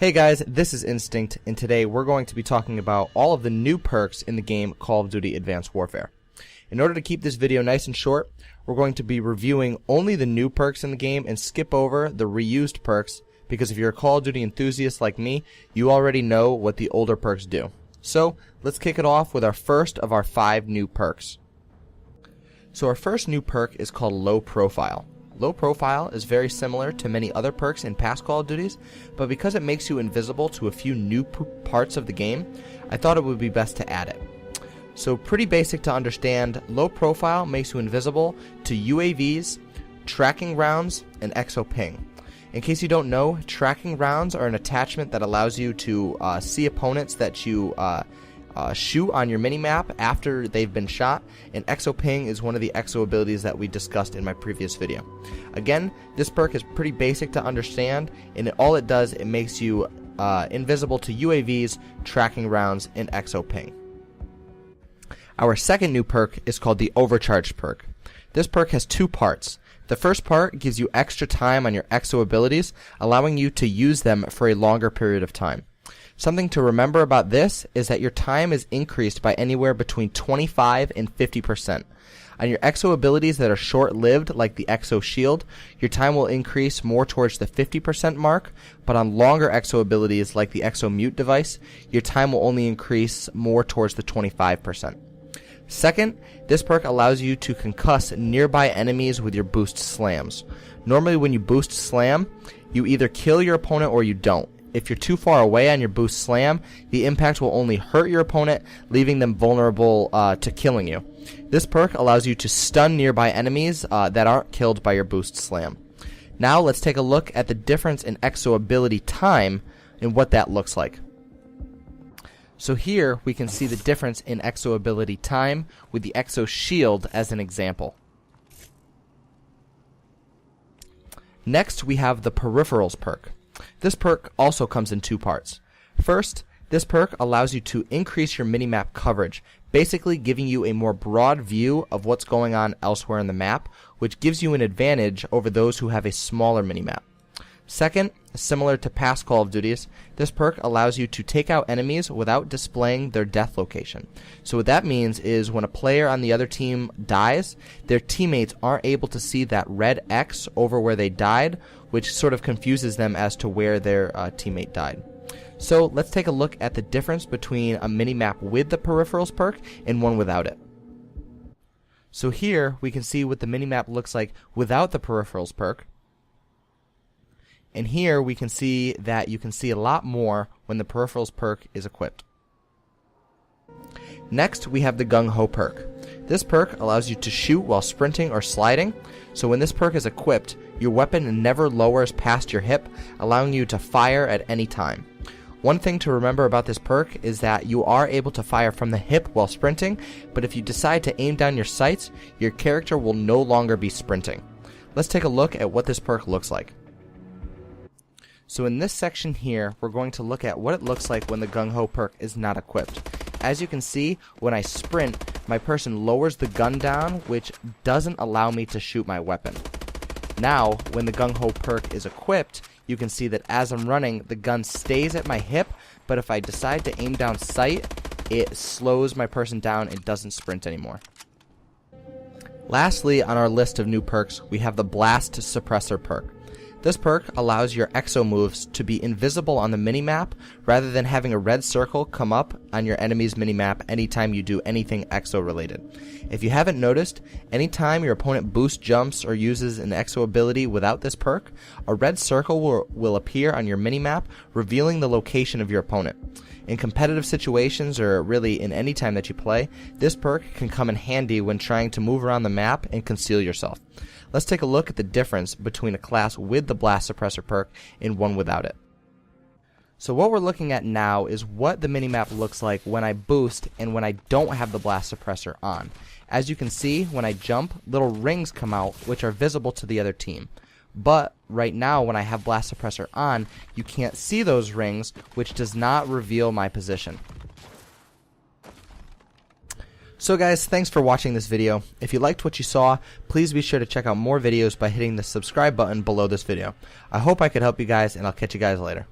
Hey guys, this is Instinct, and today we're going to be talking about all of the new perks in the game Call of Duty Advanced Warfare. In order to keep this video nice and short, we're going to be reviewing only the new perks in the game and skip over the reused perks, because if you're a Call of Duty enthusiast like me, you already know what the older perks do. So, let's kick it off with our first of our 5 new perks. So our first new perk is called Low Profile. Low Profile is very similar to many other perks in past Call of Duties, but because it makes you invisible to a few new parts of the game, I thought it would be best to add it. So pretty basic to understand, Low Profile makes you invisible to UAVs, tracking rounds, and exo ping. In case you don't know, tracking rounds are an attachment that allows you to see opponents that you shoot on your minimap after they've been shot, and exo ping is one of the exo abilities that we discussed in my previous video. Again, this perk is pretty basic to understand, and all it does, it makes you invisible to UAVs, tracking rounds, and exo ping. Our second new perk is called the Overcharge perk. This perk has 2 parts. The first part gives you extra time on your exo abilities, allowing you to use them for a longer period of time. Something to remember about this is that your time is increased by anywhere between 25 and 50%. On your exo abilities that are short-lived, like the exo shield, your time will increase more towards the 50% mark, but on longer exo abilities like the exo mute device, your time will only increase more towards the 25%. Second, this perk allows you to concuss nearby enemies with your boost slams. Normally when you boost slam, you either kill your opponent or you don't. If you're too far away on your boost slam, the impact will only hurt your opponent, leaving them vulnerable to killing you. This perk allows you to stun nearby enemies that aren't killed by your boost slam. Now let's take a look at the difference in exo ability time and what that looks like. So here we can see the difference in exo ability time with the exo shield as an example. Next we have the Peripherals perk. This perk also comes in 2 parts. First, this perk allows you to increase your minimap coverage, basically giving you a more broad view of what's going on elsewhere in the map, which gives you an advantage over those who have a smaller minimap. Second, similar to past Call of Duties, this perk allows you to take out enemies without displaying their death location. So what that means is when a player on the other team dies, their teammates aren't able to see that red X over where they died, which sort of confuses them as to where their teammate died. So let's take a look at the difference between a minimap with the Peripherals perk and one without it. So here we can see what the minimap looks like without the Peripherals perk. And here we can see that you can see a lot more when the Peripherals perk is equipped. Next we have the GungHo perk. This perk allows you to shoot while sprinting or sliding, so when this perk is equipped, your weapon never lowers past your hip, allowing you to fire at any time. One thing to remember about this perk is that you are able to fire from the hip while sprinting, but if you decide to aim down your sights, your character will no longer be sprinting. Let's take a look at what this perk looks like. So in this section here, we're going to look at what it looks like when the GungHo perk is not equipped. As you can see, when I sprint, my person lowers the gun down, which doesn't allow me to shoot my weapon. Now, when the GungHo perk is equipped, you can see that as I'm running, the gun stays at my hip, but if I decide to aim down sight, it slows my person down and doesn't sprint anymore. Lastly, on our list of new perks, we have the Blast Suppressor perk. This perk allows your exo moves to be invisible on the minimap rather than having a red circle come up on your enemy's minimap anytime you do anything exo related. If you haven't noticed, anytime your opponent boost jumps or uses an exo ability without this perk, a red circle will appear on your minimap, revealing the location of your opponent. In competitive situations, or really in any time that you play, this perk can come in handy when trying to move around the map and conceal yourself. Let's take a look at the difference between a class with the Blast Suppressor perk and one without it. So what we're looking at now is what the minimap looks like when I boost and when I don't have the Blast Suppressor on. As you can see, when I jump, little rings come out which are visible to the other team. But right now when I have Blast Suppressor on, you can't see those rings, which does not reveal my position. So guys, thanks for watching this video. If you liked what you saw, please be sure to check out more videos by hitting the subscribe button below this video. I hope I could help you guys, and I'll catch you guys later.